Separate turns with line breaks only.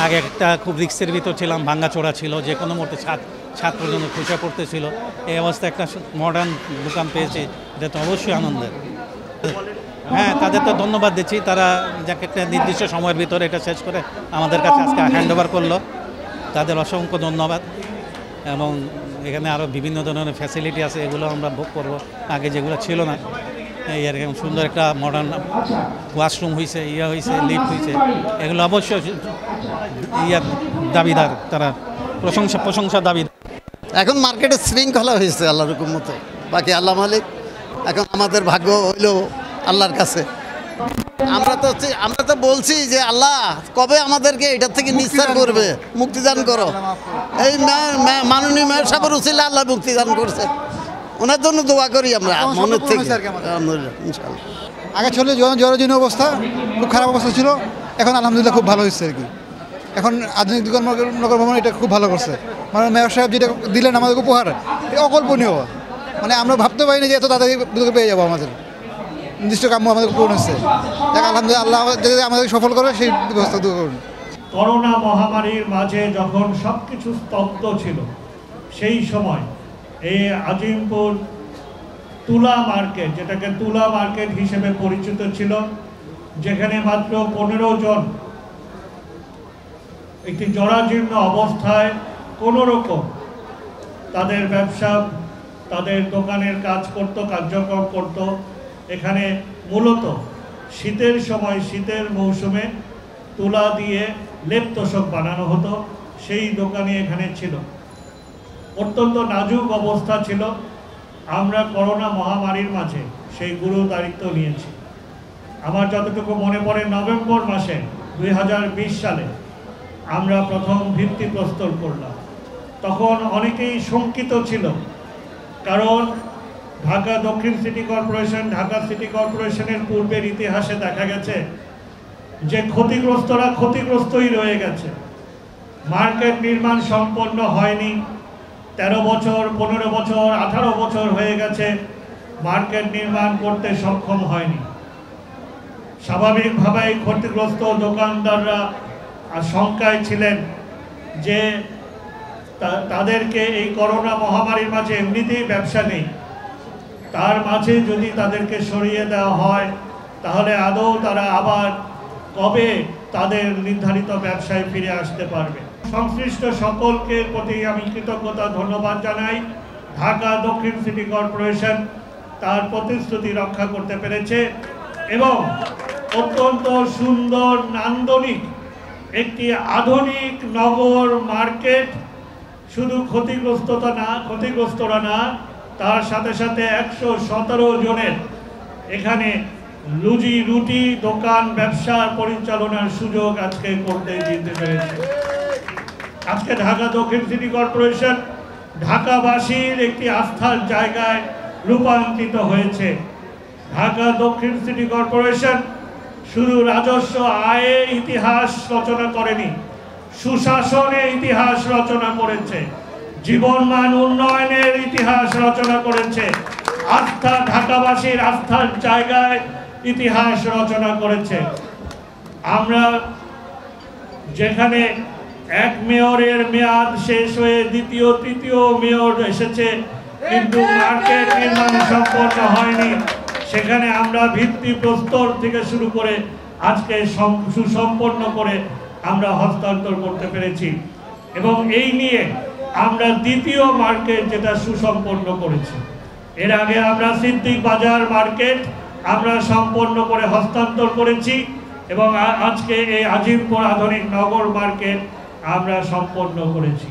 আগে একটা খুব রিস্কের ভিতর ছিলাম, ভাঙ্গাচোরা ছিল, যে কোনো মুহূর্তে ছাদ পর্যন্ত খসে পড়তেছিল। এই অবস্থায় একটা মডার্ন দোকান পেয়েছি, এটা তো অবশ্যই আনন্দের। হ্যাঁ, তাদের তো ধন্যবাদ দিচ্ছি, তারা যাকে একটা নির্দিষ্ট সময়ের ভিতরে এটা শেষ করে আমাদের কাছে আজকে হ্যান্ড ওভার করলো, তাদের অসংখ্য ধন্যবাদ। এবং এখানে আরও বিভিন্ন ধরনের ফ্যাসিলিটি আছে, এগুলো আমরা ভোগ করব, আগে যেগুলো ছিল না। এই আর সুন্দর একটা মডার্ন ওয়াশরুম হয়েছে, হয়েছে, লিফট হয়েছে, এগুলো অবশ্যই দাবিদার, তারা প্রশংসা দাবিদার।
এখন মার্কেটে শৃঙ্খলা হয়েছে আল্লাহর হুকুম মতো, বাকি আল্লাহ মালিক। এখন আমাদের ভাগ্য হইল আল্লাহর কাছে। আমরা তো বলছি যে আল্লাহ কবে আমাদেরকে এটার থেকে নিস্তার করবে, মুক্তিদান করো। এই মাননীয় মেয়র সাহেবের উচিলে আল্লাহ মুক্তিদান করছে, ওনার জন্য দোয়া করি আমরা মনের থেকে। ইনশাআল্লাহ।
আগে ছিল জরাজীর্ণ অবস্থা, খুব খারাপ অবস্থা ছিল, এখন আলহামদুলিল্লাহ খুব ভালো হয়েছে আর কি। এখন আধুনিক নগর ভবন এটা খুব ভালো করছে। মানে মেয়র সাহেব যেটা দিলেন আমাদের উপহার, এটা অকল্পনীয়। মানে আমরা ভাবতে পারিনি যে এত তাড়াতাড়ি পেয়ে যাবো। আমাদের নির্দিষ্ট কাম্য আমাদের পূরণ হচ্ছে। আলহামদুলিল্লাহ, আল্লাহ যদি আমাদের সফল করে সেই ব্যবস্থা করুন।
করোনা মহামারীর মাঝে যখন সব কিছু স্তব্ধ ছিল, সেই সময় এই আজিমপুর তুলা মার্কেট, যেটাকে তুলা মার্কেট হিসেবে পরিচিত ছিল, যেখানে মাত্র 15 জন একটি জরাজীর্ণ অবস্থায় কোনো রকম তাদের ব্যবসা, তাদের দোকানের কার্যক্রম করত। এখানে মূলত শীতের সময়, শীতের মৌসুমে তুলা দিয়ে লেপ তোষক বানানো হতো, সেই দোকানই এখানে ছিল। অত্যন্ত নাজুক অবস্থা ছিল। আমরা করোনা মহামারীর মাঝে সেই গুরু দায়িত্ব নিয়েছি। আমার যতটুকু মনে পড়ে, নভেম্বর মাসে 2020 সালে আমরা প্রথম ভিত্তিপ্রস্তর করলাম। তখন অনেকেই শঙ্কিত ছিল, কারণ ঢাকা দক্ষিণ সিটি কর্পোরেশন, ঢাকা সিটি কর্পোরেশনের পূর্বের ইতিহাসে দেখা গেছে যে ক্ষতিগ্রস্তরা ক্ষতিগ্রস্তই রয়ে গেছে। মার্কেট নির্মাণ সম্পন্ন হয়নি। 13 বছর, 15 বছর, 18 বছর হয়ে গেছে, মার্কেট নির্মাণ করতে সক্ষম হয়নি। স্বাভাবিকভাবেই ক্ষতিগ্রস্ত দোকানদাররা শঙ্কায় ছিলেন যে তাদেরকে এই করোনা মহামারীর মাঝে এমনিতেই ব্যবসা নেই, তার মাঝে যদি তাদেরকে সরিয়ে দেওয়া হয় তাহলে আদৌ তারা আবার কবে তাদের নির্ধারিত ব্যবসায় ফিরে আসতে পারবে। সংশ্লিষ্ট সকলকে প্রতি আমি কৃতজ্ঞতা ধন্যবাদ জানাই। ঢাকা দক্ষিণ সিটি কর্পোরেশন তার প্রতিশ্রুতি রক্ষা করতে পেরেছে এবং অত্যন্ত সুন্দর, নান্দনিক একটি আধুনিক নগর মার্কেট, শুধু ক্ষতিগ্রস্তরা না, তার সাথে সাথে 117 জনের এখানে রুটি দোকান ব্যবসা পরিচালনার সুযোগ আজকে করতে দিতে পেরেছে। আজকে ঢাকা দক্ষিণ সিটি কর্পোরেশন ঢাকাবাসীর একটি আস্থার জায়গায় রূপান্তরিত হয়েছে। ঢাকা দক্ষিণ সিটি কর্পোরেশন শুধু রাজস্ব আয়ে ইতিহাস রচনা করেনি, সুশাসনে ইতিহাস রচনা করেছে, জীবনমান উন্নয়নের ইতিহাস রচনা করেছে, ঢাকাবাসীর আস্থার জায়গায় ইতিহাস রচনা করেছে। আমরা যেখানে এক মেয়রের মেয়াদ শেষ হয়ে দ্বিতীয় তৃতীয় মেয়র এসেছে, কিন্তু মার্কেট নির্মাণ সম্পন্ন হয়নি, সেখানে আমরা ভিত্তিপ্রস্তর থেকে শুরু করে আজকে সুসম্পন্ন করে আমরা হস্তান্তর করতে পেরেছি। এবং এই নিয়ে আমরা দ্বিতীয় মার্কেট যেটা সুসম্পন্ন করেছি। এর আগে আমরা সিদ্দিক বাজার মার্কেট আমরা সম্পন্ন করে হস্তান্তর করেছি এবং আজকে এই আজিমপুর আধুনিক নগর মার্কেট আমরা সম্পন্ন করেছি।